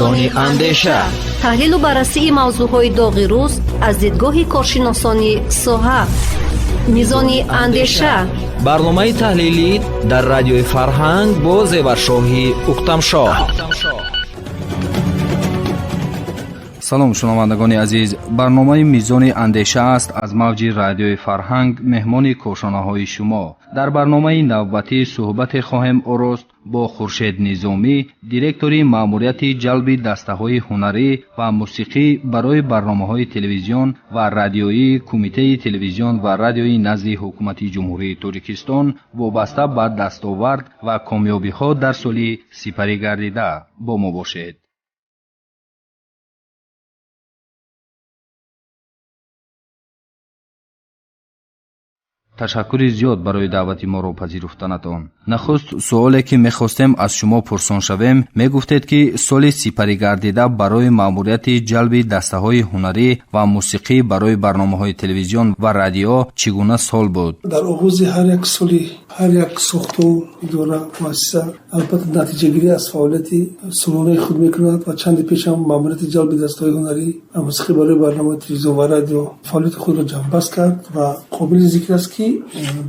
میزان اندیشه، تحلیل و بررسی موضوعهای داغ روز از دیدگاه کارشناسان ساحه. میزان اندیشه، برنامه تحلیلی در رادیوی فرهنگ با زیورشاهی اختمشاه. سلام شنوندگان عزیز، برنامه میزان اندیشه است از موج رادیوی فرهنگ. مهمان کوشانه‌های شما در برنامه نوبتی صحبت خواهیم آورد با خورشید نظامی، دیرکتوری مأموریت جلب دسته‌های هنری و موسیقی برای برنامه‌های تلویزیون و رادیویی کمیته تلویزیون و رادیویی نزد حکومت جمهوری تاجیکستان وابسته به دستاورد و کامیابی‌ها در سال سپری گردیده. با ما باشید. تشکر زیاد برای دعوت ما را پذیرفتنتان. نخست سوالی که می‌خواستیم از شما پرسان شویم، میگفتید که سال سپری گردیده برای مأموریت جلب دسته‌های هنری و موسیقی برای برنامه‌های تلویزیون و رادیو چگونه سال بود؟ در آغاز هر یک سالی هر یک ساختمان اداره مؤسسه البته نتیجه گیری از فعالیت سالانه خود می‌کند و چند پیش هم مأموریت جلب دسته‌های هنری و موسیقی برای برنامه تلویزیون و رادیو فعالیت خود را جنببست کرد و قابل ذکر است که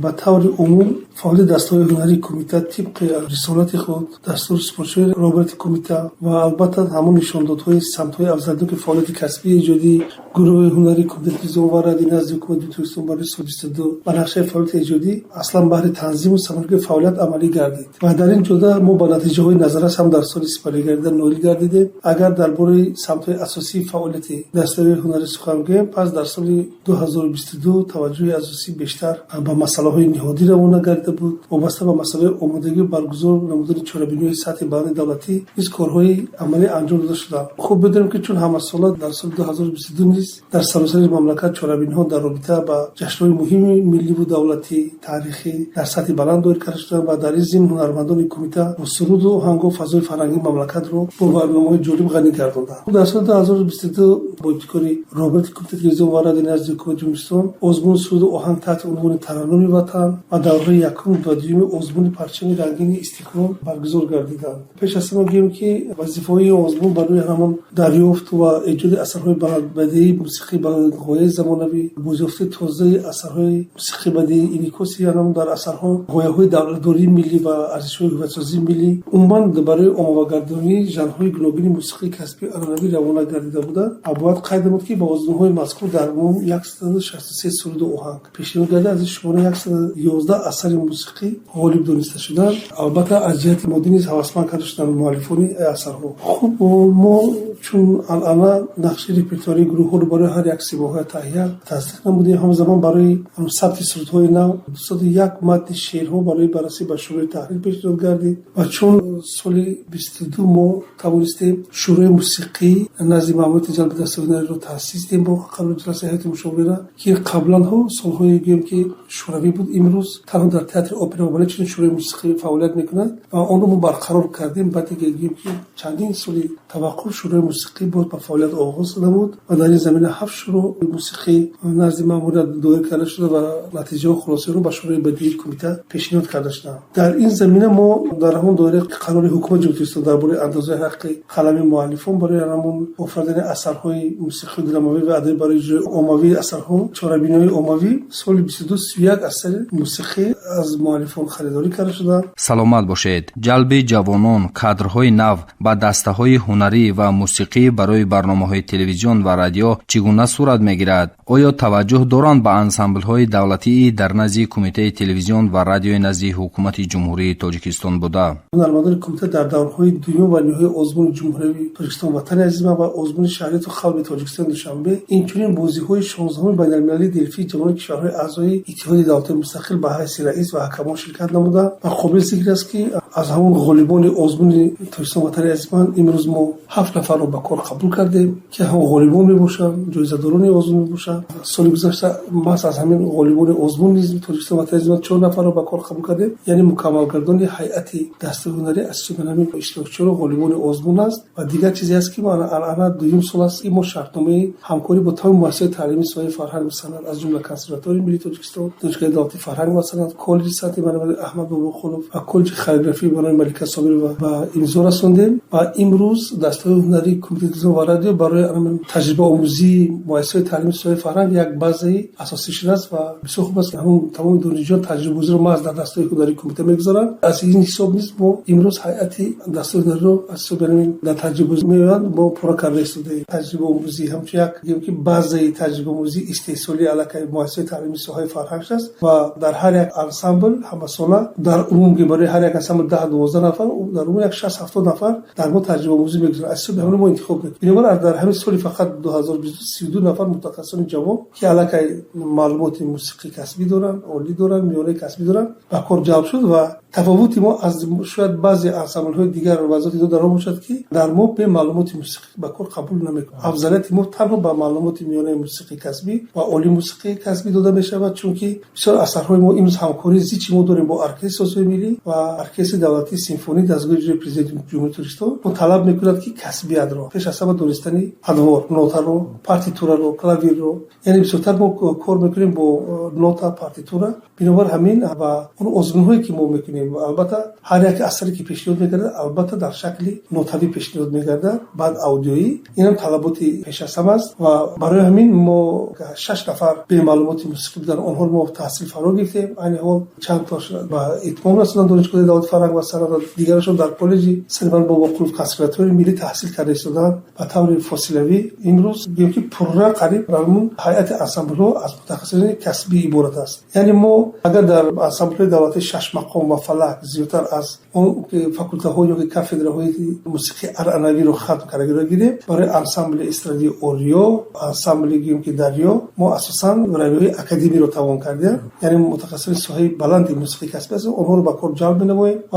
به طور عموم فعالیت دسته‌های هنری کمیته طبق رسالت خود دستور سپارشی رابطه کمیته و البته همون نشاندادهای سمت‌های افزایش‌یافته فعالیت کسبی ایجادی گروه هنری کمیته تلویزیون و رادیو نزد حکومت تاجیکستان برای سال 22 و نقشه فعالیت ایجادی اصلا برای تنظیم و سمج‌گیری فعالیت عملی گردید و در این جهت ما با نتیجه‌های نظرش هم در سال سپری گردیده نویل گردیدیم. اگر درباره سمت‌های اساسی فعالیت دسته‌های هنری سخن بگویم، پس در سال 2022 توجه اساسی بیشتر به مسائل نهادی روانه گردیده بود وابسته به مسئله آمادگی برگزار نمودن چهاربینی سطح بلند دولتی نیز کارهای عملی انجام داده شدند. خوب بدونیم که چون همه سالات در سال 2022 نیز در سراسر مملکت چهاربینی‌ها در رابطه با جشن‌های مهم ملی و دولتی تاریخی در سطح بلند دایر کرده شدند و در این ضمن هنرمندان کمیته با سرود و آهنگ و فضای فرهنگی مملکت را با برنامه‌های جالب غنی گرداندند. در سال 2022 با ابتکاری رابطه کمیته تلویزیون و رادیو نزد حکومت جمهوری آزمون سرود و آهنگ تحت عنوان ترانه وطن و دوره یکم و دوم آزمون پرچم رنگین استقلال برگزار گردیدند. پیش از همه گویم که وظیفه‌های آزمون برای همان دریافت و ایجاد اثرهای بدیعی موسیقی بلندغایه زمانوی، بازیافت تازه اثرهای موسیقی بدیعی انعکاسی آن در اثرها غایه‌های دولت‌داری ملی و ارزش‌های هویت‌سازی ملی عموماً برای آموزگاردانی ژانرهای گوناگون موسیقی کسبی عنعنوی روانه گردیده بودند. باید قید نمود که با آزمون‌های مذکور در عموم 163 سرود و آهنگ پیشنهاد کرده از شماره 111 اثر موسیقی غالب دانسته شدند. البته از جهت مادی نیز هوسمند کرده شدند مؤلفان اثرها. خب ما چون الان نقش رپرتواری گروه ها رو برای هر یک سه ماه تهیه تصدیق نمودیم، همزمان برای ثبت سرودهای نو 201 متن شعرها برای بررسی به شورای تحریر پیشنهاد کردیم و چون سال 22 ما توانستیم شورای موسیقی نزد مأموریت جلب دسته‌های هنری رو تأسیس کردیم با قبل جلسه هیئت مشاوره که قبلا ها سالهای گیم که شوروی بود، امروز تنها در تئاتر اپرا و بالت چون شورای موسیقی فعالیت میکنند و آن رو ما برقرار کردیم. بعد دیگه گیم که چندین سالی توقف شورای موسیقی بود به فعالیت آغاز نمود و در این زمینه 7 شورای موسیقی نزد مأموریت دایر کرده شده و نتیجه و خلاصه رو به شورای بدیعی کمیته پیشنهاد کرده شده. در این زمینه ما در همون دایره قرار حکومت جمهوری اسلامی درباره اندازه حق قلم مؤلفان برای همون آفریدن اثرهای موسیقی درامایی و ادبی برای اجرای عمومی اثرها چهاربینی‌های عمومی سال 22 31 اثر موسیقی از مؤلفان خریداری کرده شده. سلامت باشید. جلب جوانان، کادرهای نو با دسته‌های هنری و موسیقی برای برنامه‌های تلویزیون و رادیو چگونه صورت می‌گیرد؟ آیا توجه دارند به انسامبل‌های دولتی در نزد کمیته تلویزیون و رادیو نزد حکومت جمهوری تاجیکستان بوده؟ هنرمندان کمیته در دورهای دوم و نهایی آزمون جمهوری تاجیکستان وطن عزیز و آزمون شهریت و خلق تاجیکستان دوشنبه اینچنین بازی‌های 16 بین‌المللی دلفی جوان کشورهای اعضای اتحاد دولت‌های مستقل به حیث رئیس و حکمان شرکت نمودند و قابل ذکر است که از همون غالبان آزمون تاجیکستان وطن عزیز امروز ما 7 نفر رو به کار قبول کردیم که هم غالبان میباشند، جایزه‌داران آزمون میباشند. سال گذشته ما از همین غالبان آزمون نیز تاجیکستان وطن عزیز 4 نفر رو به کار قبول کردیم، یعنی مکمل گردان هیئت دسته هنری از چگونه‌ای اشتراکچی غالبان آزمون است. و دیگر چیزی است که ما الان دویم سال است ما شرطنامه همکاری با تمام مؤسسات تعلیمی سایه فرهنگ و صنعت از جمله کنسرواتوار ملی تاجیکستان، دانشگاه دولتی فرهنگ و صنعت، کالج سطح بنابراین احمد بابا خلوف و کالج خلیلرفیق معرفی برای ملکه صابر و امضا رسوندیم و امروز دستگاه هنری کمیته تلویزیون و رادیو برای تجربه آموزی مؤسسه تعلیم سوهای فرهنگ یک بازی اساسی شده است و بسیار خوب است که همون تمام دانشجویان تجربه گذاری ما از دستگاه هنری کمیته میگذارن. از این حساب نیست ما امروز هیئتی دستگاه هنری رو از بریم در تجربه میاد ما پورا کرده استوده تجربه آموزی همچون یک بازی تجربه آموزی استحصالی علاقه مؤسسه تعلیم سوهای فرهنگ است و در هر یک انسامبل همساله در عموم که برای هر یک انسامبل 10-12 نفر در عموم یک 60-70 نفر در ما تجربه آموزی میگذارن. از به همون ما انتخاب میکنیم. بنابراین در همین سال فقط 2022 نفر متخصصان جوان که علاقه معلومات موسیقی کسبی دارن، عالی دارن، میانه کسبی دارن و کار جلب شد و تفاوتی ما از شاید بعضی انسامبل های دیگر و وضعیت دو در آن باشد که در ما به معلومات موسیقی به کار قبول نمیکنیم. افضلیت ما تنها به معلومات میانه موسیقی کسبی و عالی موسیقی کسبی داده میشود چون که بسیار اثرهای ما امروز همکاری زیچی ما داریم با ارکستر سازهای ملی و ارکستر دولتی سیمفونی دستگاه اجرایی پرزیدنت جمهوری ترکستان ما طلب میکند که کسبیت را پیش از همه دانستنی ادوار، نوتا رو، پارتیتورا رو، کلاویر رو، یعنی بسیارتر ما کار میکنیم با نوتا، پارتیتورا. بنابر همین و اون آزمون‌هایی که ما میکنیم و البته هر یک اثری که پیشنهاد میگرده البته در شکل نوتاوی پیشنهاد میگرده بعد اودیویی اینم طلباتی پیش از همه است و برای همین ما 6 نفر به معلومات موسیقی در آنها ما تحصیل فرا گرفتیم. این حال چند تاش و اتمام رسوندن دانشگاه دولت فرهنگ و سند دیگرشون در کالج سلمان بابا قلوف کنسرواتوری ملی تحصیل کرده شدن و طور فاصله‌ای امروز میگیم که پروژه قریب برامون هیئت انسامبل ها از متخصصین کسبی عبارت است. یعنی ما اگر در انسامبل دولتی 6 مقام و فلک زیاتر از اون فاکولته ها یا کاتدرای موسیقی ارانوی رو ختم کرده گیریم برای انسامبل استرادی اوریو، انسامبل گیم که دریا ما اساساً روی اکادمی رو توان کردیم. یعنی متخصصین ساحه بلند موسیقی کسبی است اونها رو با کار جلب می‌نماییم و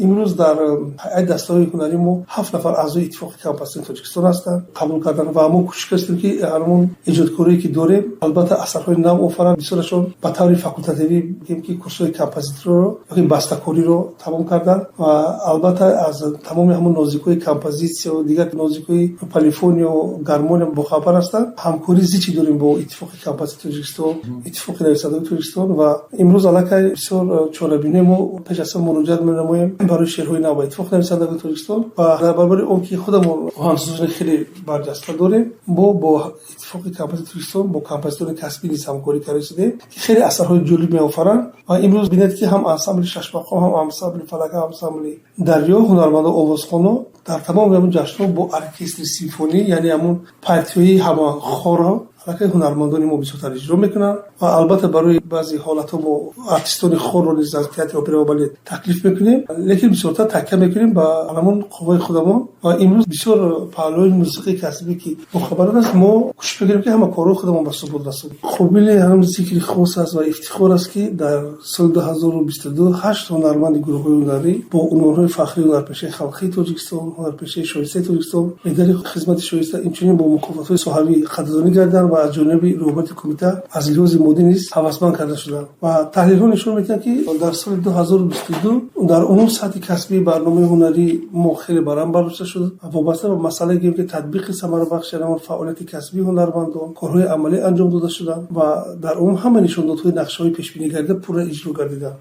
امروز در هیئت دستگاه هنری ما 7 نفر اعضای اتفاق کمپاس تاجیکستان هستند قبول کردن و ما کوشش کردیم که همون ایجادکاری که داریم البته اثرهای نو اوفرن بسیارشون به طور فاکولتاتیوی میگیم که کورس‌های کمپوزیتور رو یا بسته‌کاری رو تمام کردن و البته از تمام همون نوزیک‌های کمپوزیسیون و دیگر نوزیک‌های پلیفونی و گرمون بخبر هستند. همکاری زیچی داریم با اتفاق کمپاس تاجیکستان، اتفاق نویسندگان تاجیکستان و امروز علاقه بسیار چاره‌بینی ما پیش از مراجعه می‌نماییم برای شعرهای نو اتفاق نویسندگان تاجیکستان و در برابر اون که خودمون آهنگسازان خیلی برجسته داریم با اتفاق کمپاس تاجیکستان با کمپوزیتوران کسبی نیز همکاری کردیم که خیلی اثرهای جالب می‌آفرند و امروز ببینید که هم انسامبل 6 مقام هم انسامبل فلک هم انسامبل دریا هنرمند آوازخوان در تمام همون جشن‌ها با ارکستر سیمفونی یعنی همون پارتیای هم خورا که هنرمندان ما بسیار اجرا میکنن و البته برای بعضی حالت‌ها ما آرتیستان خور رو نیز از تئاتر اپرا و بالت تکلیف میکنیم لیکن بسیارتر تکیه میکنیم با همون قوای خودمون و امروز بسیار پهلوی موسیقی کسبی که مخابرات است ما کوشش میکنیم که همه کارو خودمون به ثبوت رسونیم. خوبیل هم ذکر خاص است و افتخار است که در سال 2022 8 هنرمند گروه هنری با عنوان فخری هنرپیشه خلقی تاجیکستان، هنرپیشه شایسته تاجیکستان، مدال خدمت شایسته اینچنین با مکافات‌های صحابی قدردانی کردند و از جانب روابط کمیته از لحاظ مادی نیز هوسمند کرده شدند و تحلیل‌ها نشون می‌دهند که در سال 2022 در عموم سطح کسبی برنامه هنری ما خیلی برآورده شد و وابسته به مسئله که تطبیق ثمره بخش نمود فعالیت کسبی هنرمندان کارهای عملی انجام داده شدند و در عموم همه نشاندادهای نقشه‌های پیش‌بینی کرده پورا اجرا گردیدند.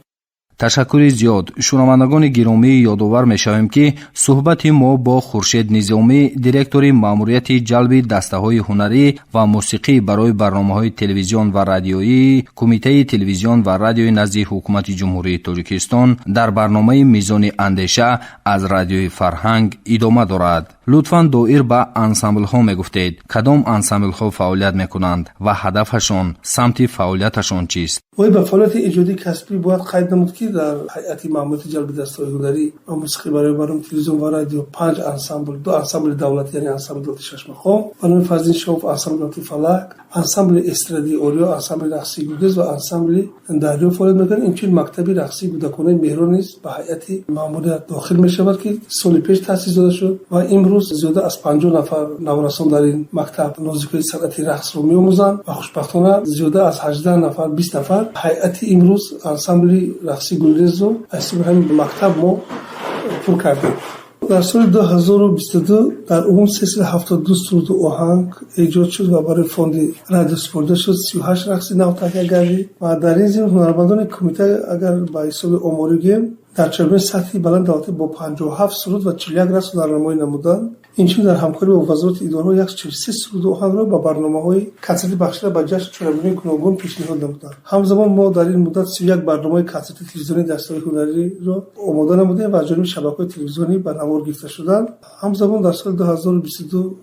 ташаккури зиёд. шунавандагони гиромӣ ёдовар мешавем ки суҳбати мо бо хуршед низомӣ директори маъмурияти ҷалби дастаҳои ҳунарӣ ва мусиқӣ барои барномаҳои телевизион ва радиоии кумитаи телевизион ва радиои назди ҳукумати ҷумҳурии тоҷикистон дар барномаи мизони андеша аз радиои фарҳанг идома дорад. лутфан доир ба ансамблҳо мегуфтед кадом ансамблҳо фаъолият мекунанд ва ҳадафашон самти фаъолияташон чист? وای به فعالیت ایجادی کسبی باید قید نمود که در هیئت ماموریت جلب دسته‌های هنری و موسیقی برای برنامه تلویزیون و رادیو 5 انسامبل، 2 انسامبل دولتی یعنی انسامبل دولتی 6 مقام، برنامه فضل شوف انسامبل دولتی فلک، انسامبل استرادی اوریا، انسامبل رقصی گودز و انسامبل دریا فعالیت می‌کنند. این چنین مکتب رقصی کودکانه مهران نیز به هیئت ماموریت داخل می‌شود که سال پیش تأسیس داده شد و امروز زیاده از 50 نفر نوارسان در این مکتب موزیکای صنعتی رقص رو می‌آموزند و خوشبختانه زیاده از 18 نفر 20 نفر هیئت امروز انسامبل رقصی گلرز رو از همین مکتب ما پر کردیم در سال 2022 در عموم سلسله 72 سرود و آهنگ ایجاد شد و برای فوند رادیو سپرده شد. 38 رقص نو تهیه گردید و در این ضمن هنرمندان کمیته اگر با حساب آماری گیم در چربین سطحی بلند دولتی با 57 سرود و 41 رقص هنرنمایی نمودند. اینچنین در همکاری با وزارت اداره 143 سرود و آهنگ را با برنامه‌های کنسرتی بخشیده به جشن چربین گوناگون پیشنهاد نمودند. همزمان ما در این مدت 31 برنامه کنسرتی تلویزیونی دسته‌های هنری را آماده نمودیم و از جانب شبکه‌های تلویزیونی به نوار گرفته شدند. همزمان در سال 2022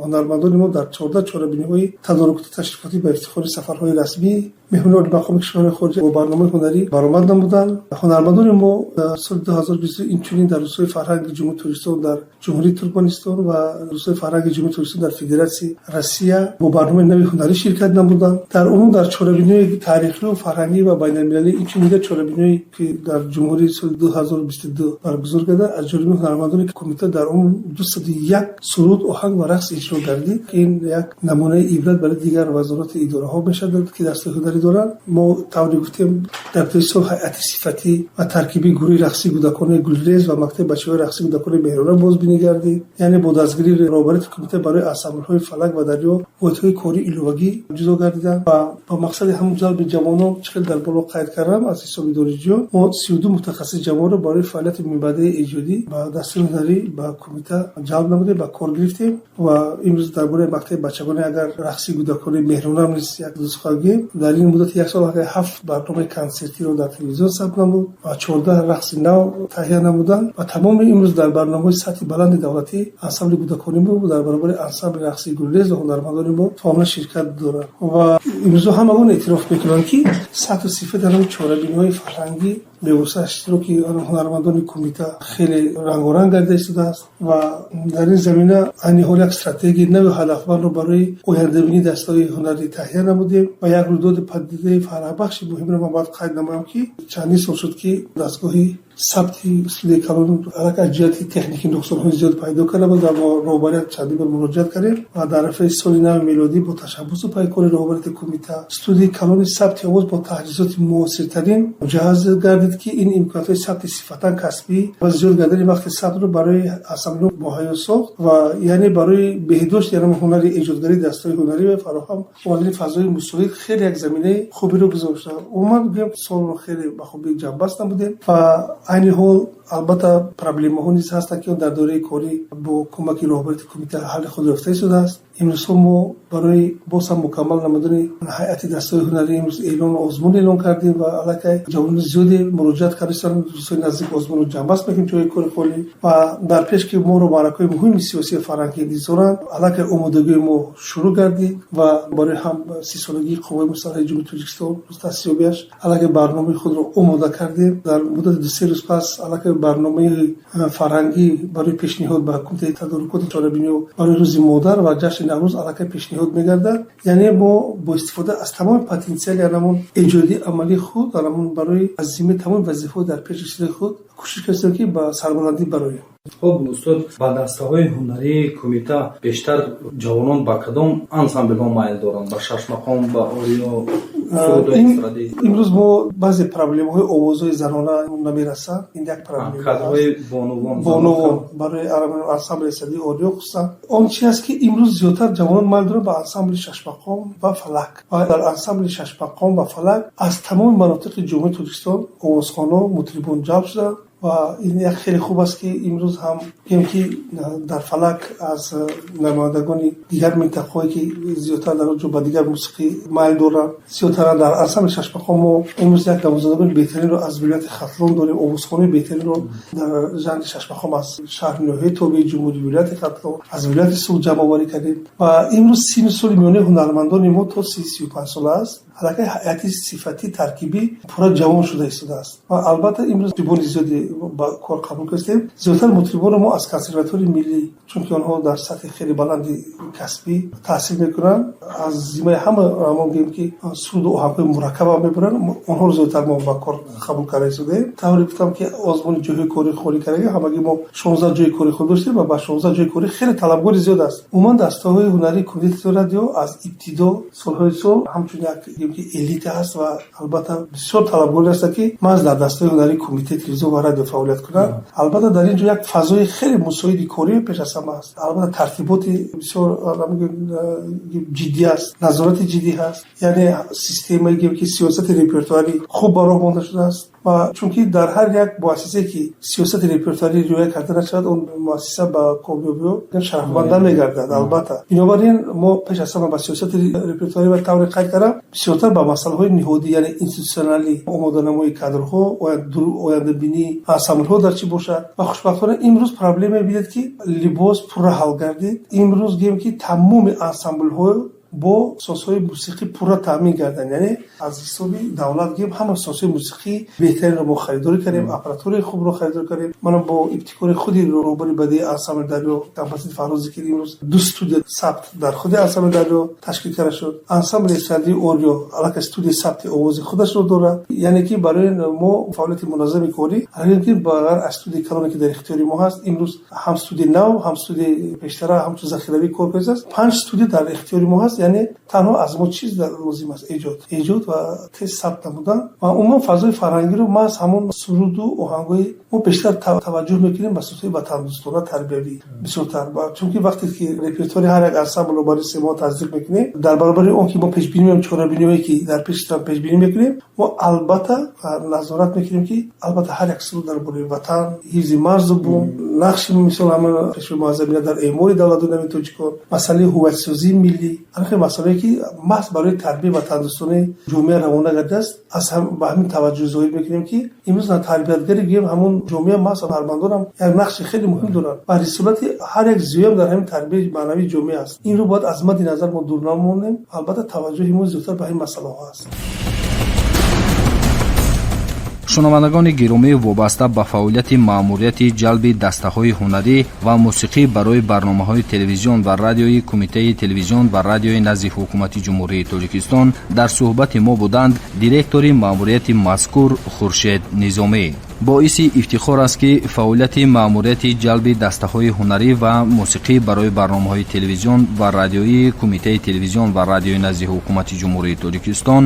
هنرمندان ما در 14 چهاربینی‌های تدارکاتی تشریفاتی به افتخار سفرهای رسمی مهمانان مقام کشور خارج با برنامه هنری برآمد نمودند. هنرمندان ما در سال 2022 اینچنین در روزهای فرهنگ جمهوری ترکستان در جمهوری ترکمنستان و روزهای فرهنگ جمهوری ترکستان در فدراسیون روسیه با برنامه نوی هنری شرکت نمودند. در عموم در چهاربینی‌های تاریخی و فرهنگی و بین‌المللی اینچنین چهاربینی‌هایی که در جمهوری سال 2022 برگزار گردید از جانب هنرمندان کمیته در عموم 201 سرود آهنگ و رقص اجرا گردید. این یک نمونه عبرت برای دیگر وزارات اداره‌ها بشد که دسته‌های هنری دارند. ما توضیح گفتیم در طی هیئت صفتی و ترکیبی گروه رقصی کودکان گلریز و مکتب بچه‌های رقصی کودکان مهران بازبینی گردید. یعنی با دستگیری رهبریت کمیته برای انسامبل‌های فلک و دریا واحدهای کاری ایلوگی جدا گردیدند و با مقصد همون جلب جوانان چقدر در بالا قید کردم از حساب اداره جو ما 32 متخصص جوان را برای فعالیت منبعد ایجادی و دستور هنری با کمیته جلب نموده با کار گرفتیم و امروز درباره مکتب بچگانه اگر رقصی کودکان مهران نیست یک دوستخواهی در این مدت یک سال اگر 7 برنامه کنسرتی رو در تلویزیون ثبت نمود و 14 رقص نو تهیه نمودند و تمام امروز در برنامه سطح بلند دولتی انسامبل کودکان ما در برابر انسامبل رقصی گلریز و هنرمندان ما کاملا شرکت دارند و امروز همون اعتراف میکنند که سطح و صفت در چهاربینی‌های فرهنگی به واسطه اشتراکی هنرمندان کمیته خیلی رنگارنگ گردیده شده است و در این زمینه این حال یک استراتژی نو هدفمند رو برای آینده‌بینی دسته‌های هنری تهیه نمودیم و یک رویداد پدیده فرح بخش مهم را باید قید نمایم که چندین سال شد که دستگاهی ثبت استودیوی کلان علاقه اجرایی تکنیکی نقصان‌های زیاد پیدا کرده بود و ما رهبریت چندین بار مراجعه کردیم و در رفع سال نو میلادی با تشبث و پیکار رهبریت کمیته استودیوی کلان ثبت آواز با تجهیزات معاصرترین مجهز گردید که این امکانات ثبت صفتا کسبی و زیاد گردن وقت ثبت رو برای انسامبل مهیا ساخت و یعنی برای بهداشت یعنی هنری ایجادگری دسته‌های هنری و فراهم و فضای مساعد خیلی یک زمینه خوبی رو گذاشته. عموما میگم سال خیلی با خوبی جنبست نبودیم و این حال البته پرابلم ها نیز هست که در دوره کاری با کمک رهبریت کمیته حل خود رفته شده است. امروز ما برای باز هم مکمل نمودن هیئت دسته‌های هنری امروز اعلان آزمون اعلان کردیم و علاقه جوانان زیادی مراجعت کردن روزهای نزدیک آزمون رو جنبست میکنیم جای کار خالی و در پیش که ما رو معرکه مهم سیاسی فرهنگی دیزارن علاقه آمادگی ما شروع کردیم و برای هم 30 سالگی قوه مسلحه جمهوری تاجیکستان روز تاسیسیش علاقه برنامه خود رو آماده کردیم. در مدت 2-3 روز پس علاقه برنامه فرهنگی برای پیشنهاد به کمیته تدارکات چهاربینی و برای روز مادر و جشن نوروز علاقه پیشنهاد می‌گردد. یعنی ما با استفاده از تمام پتانسیل همون ایجادی عملی خود همون برای عزیمه تمام وظیفه در پیش خود کوشش کردیم که با سربلندی برای خب استاد با دسته‌های هنری کمیته بیشتر جوانان با کدام انسامبل ها مایل دارند؟ با شش مقام، با اوریو، سرود استرادی؟ امروز ما بعضی پرابلم های آوازهای زنانه نمیرسن. این یک پرابلم کادرهای بانوان برای انسامبل استرادی اوریو خصوصا اون چیزی است که امروز زیادتر جوانان مایل دارند با انسامبل شش مقام و فلک و در انسامبل شش مقام و فلک از تمام مناطق جمهوری تاجیکستان آوازخوانان مطربان جلب شدند و این یک خیلی خوب است که امروز هم میگم که در فلک از نمایندگان دیگر منطقه‌ای که زیادتر در اونجا با دیگر موسیقی مایل دارند زیادتر در انسامبل شش مقام و امروز یک نوازنده بهترین رو از ولایت خرطوم داریم. آوازخوان بهترین رو در ژانر شش مقام از شهر نوحه توبه جمهوری ولایت خرطوم از ولایت سوق جمع آوری کردیم و امروز 30 سال میانه هنرمندان ما تا 35 سال است. حلقه هیئتی صفتی ترکیبی پورا جوان شده است و البته امروز مطربان زیادی با کار قبول کردیم. زیادتر مطربان ما از کنسرواتوری ملی چون که آنها در سطح خیلی بلندی کسبی تحصیل میکنن از زمینه همون میگیم که سرود و آهنگ مرکب میبرن آنها رو زیادتر ما با کار قبول کرده شده. طوری گفتم که آزمون جای کاری خالی کردیم همگی ما 16 جای کاری خود داشتیم و با 16 جای کاری خیلی طلبکار زیاد است. عموما دسته‌های هنری کمیته رادیو از ابتدا سالهای سال همچون یک که الیت است و البته بسیار طلبکار است که ما از در دسته هنری کمیته تلویزیون و رادیو радио фаъолият кунад. Албатта дар ин ҷо як фазои хеле мусоиди корӣ пеш аз ҳама аст. Албатта тартиботи бисёр ҷиддӣ аст, назорати ҷиддӣ ҳаст. Яъне системае ки сиёсати репертуарӣ хуб ба роҳ монда шудааст. ва чунки дар ҳар як муассисае ки сиёсати репертуарӣ риоя карда нашавад, он муассиса ба комёбиё шарафманда мегардад. Албатта бинобар ин мо пеш аз ҳама ба сиёсати репертуарӣ ба тавре қайд кардам бисёртар ба масъалаҳои ниҳодӣ, яъне институтсионалӣ, омоданамои кадрҳо, ояндабинӣ, ансамблҳо дар чӣ бошад. ва хушбахтона имрӯз проблеме бидед ки либос пурра ҳал гардид. Имрӯз гем ки тамоми ансамблҳо бо созҳои мусиқӣ пурра таъмин гарданд, яъне аз ҳисоби давлат гем ҳама созҳои мусиқӣ беҳтаринро мо харидорӣ кардем, аппаратураи хубро харидорӣ кардем. Манам бо ибтикори худи роҳбари бадии ансамбли Дарё композитор Фаррозӣ ки имрӯз 2 студия сабт дар худи ансамбли Дарё ташкил карда шуд. Ансамбли эстрадии Орио аллакай студияи сабти овози худашро дорад. Яъне ки барои мо фаъолияти муназзами корӣ ки багар аз студияи калоне ки дар ихтиёри мо ҳаст, имрӯз ҳам студияи нав, ҳам студияи пештара, ҳамчун захиравӣ кор карда аст. 5 студия дар ихтиёри мо ҳаст. яъне танҳо аз мо чиз лозим аст эҷод ва тез сабт намудан ва умуман фазои фарҳангиро ма аз ҳамон суруду оҳангҳои мо бештар таваҷҷӯҳ мекунем ба сӯҳбати ватандӯстона тарбиявӣ бисёртар, чунки вақте ки репертуари ҳар як ансамбл барои симоа таздиқ мекунем, дар баробари он ки мо пешбинӣ мекунем, чорабиниҳое ки дар пешитан пешбинӣ мекунем, мо албатта назорат мекунем ки албатта ҳар як суруд дар бораи ватан, ҳифзи марзу бум, нақши мисол ҳамон пешвои муаззамина дар эъмори давлату навин тоҷикон, масъалаи ҳувватсозии миллӣ, анхе масъалае ки маҳз барои тарбияи ватандӯстони ҷомеа равона гардааст, аз ба ҳамин таваҷҷӯҳ зоҳир мекунем ки имрӯз на тарбиятгари гем ҳамон ҷомеа маҳз ҳунармандонам як нақши хеле муҳим доранд ва рисолати ҳар як зиёям дар ҳамин тарбияи маънавии ҷомеа аст. Инро бояд аз мадди назар мо дур намонем. Албатта таваҷҷӯҳи мо зиёдтар ба ҳамин масъалаҳо аст. шунавандагони гиромӣ, вобаста ба фаъолияти маъмурияти ҷалби дастаҳои ҳунарӣ ва мусиқӣ барои барномаҳои телевизион ва радиои Кумитаи телевизион ва радиои назди ҳукумати ҷумҳурии Тоҷикистон дар суҳбати мо буданд директори маъмурияти мазкур Хуршед Низомӣ. боиси ифтихор аст ки фаъолияти маъмурияти ҷалби дастаҳои ҳунарӣ ва мусиқӣ барои барномаҳои телевизион ва радиои Кумитаи телевизион ва радиои назди ҳукумати ҷумҳурии Тоҷикистон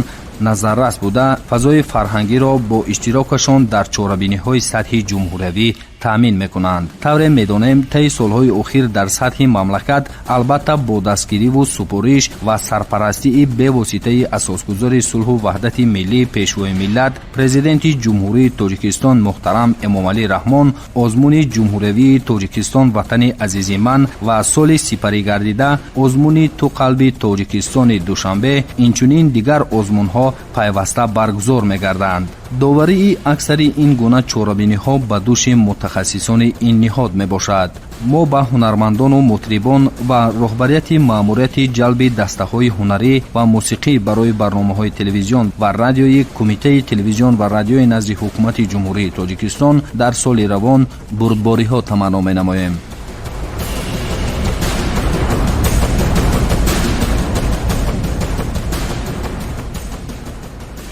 назаррас буда фазои фарҳангиро бо иштирокашон дар чорабиниҳои сатҳи ҷумҳуриявӣ таъмин мекунанд. тавре медонем таи солҳои охир дар сатҳи мамлакат албатта бо дастгириву супориш ва сарпарастии бевоситаи асосгузори сулҳу ваҳдати миллӣ пешвои миллат президенти ҷумҳурии Тоҷикистон муҳтарам Эмомалӣ Раҳмон озмуни ҷумҳуриявии Тоҷикистон ватани азизи ман ва соли сипарӣ гардида озмуни ту қалби Тоҷикистони Душанбе инчунин дигар озмунҳо пайваста баргузор мегарданд. доварии аксари ин гуна чорабиниҳо ба дӯши мутахассисони ин ниҳод мебошад. мо ба ҳунармандону мутрибон ва роҳбарияти маъмурияти ҷалби дастаҳои ҳунарӣ ва мусиқӣ барои барномаҳои телевизион ва радиои Кумитаи телевизион ва радиои назди ҳукумати ҷумҳурии Тоҷикистон дар соли равон бурдбориҳо таманно менамоем.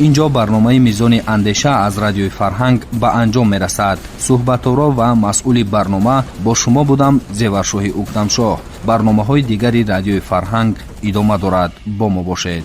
инҷо барномаи мизони андеша аз радиои Фарҳанг ба анҷом мерасад. суҳбаторо ва масъули барнома бо шумо будам Зеваршоҳи Уктамшоҳ. барномаҳои дигари радиои Фарҳанг идома дорад. бо мо бошед.